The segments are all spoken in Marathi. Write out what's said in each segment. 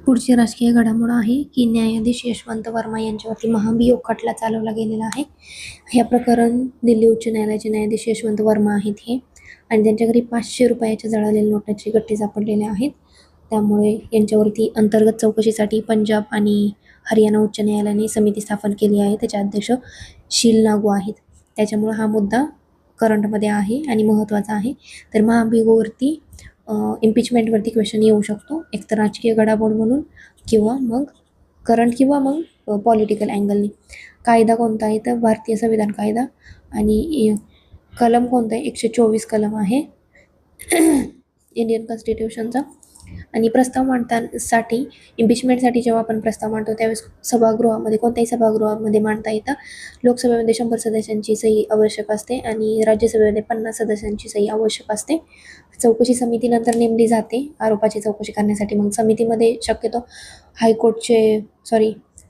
पुढची राजकीय घडामोड आहे की न्यायाधीश यशवंत वर्मा यांच्यावरती महाभियोग खटला चालवला गेलेला आहे. हे प्रकरण दिल्ली उच्च न्यायालयाचे न्यायाधीश यशवंत वर्मा आहेत हे, आणि त्यांच्या घरी 500 रुपयाच्या जळालेल्या नोटाचे गठ्ठे सापडलेले आहेत. त्यामुळे यांच्यावरती अंतर्गत चौकशीसाठी पंजाब आणि हरियाणा उच्च न्यायालयाने समिती स्थापन केली आहे. त्याचे अध्यक्ष शील नागू आहेत. त्याच्यामुळे हा मुद्दा करंटमध्ये आहे आणि महत्त्वाचा आहे. तर महाभियोगावरती इम्पिचमेंटवरती क्वेश्चन येऊ शकतो, एकतर राजकीय घडामोड म्हणून किंवा मग करंट किंवा मग पॉलिटिकल अँगलनी. कायदा कोणता आहे तर भारतीय संविधान कायदा, आणि कलम कोणता आहे 124 कलम आहे इंडियन कॉन्स्टिट्यूशनचा. आणि प्रस्ताव मांडण्यासाठी इम्पिचमेंटसाठी जेव्हा आपण प्रस्ताव मांडतो त्यावेळेस सभागृहामध्ये, कोणत्याही सभागृहामध्ये मांडता येतं. लोकसभेमध्ये 100 सदस्यांची सही आवश्यक असते आणि राज्यसभेमध्ये 50 सदस्यांची सही आवश्यक असते. चौकशी समिती नंतर नेमली जाते आरोपाची चौकशी करण्यासाठी. मग समितीमध्ये शक्यतो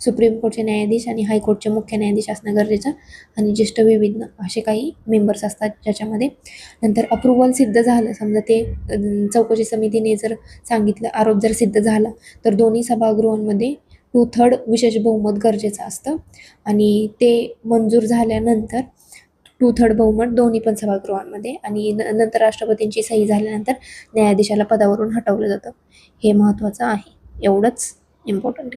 सुप्रीम कोर्टचे न्यायाधीश आणि हायकोर्टचे मुख्य न्यायाधीश असणं गरजेचं, आणि ज्येष्ठ विधिज्ञ असे काही मेंबर्स असतात ज्याच्यामध्ये. नंतर अप्रुव्हल सिद्ध झालं, समजा ते चौकशी समितीने जर सांगितलं, आरोप जर सिद्ध झाला, तर दोन्ही सभागृहांमध्ये 2/3 विशेष बहुमत गरजेचं असतं, आणि ते मंजूर झाल्यानंतर 2/3 बहुमत दोन्ही पण सभागृहांमध्ये, आणि नंतर राष्ट्रपतींची सही झाल्यानंतर न्यायाधीशाला पदावरून हटवलं जातं. हे महत्त्वाचं आहे, एवढंच इम्पॉर्टंट.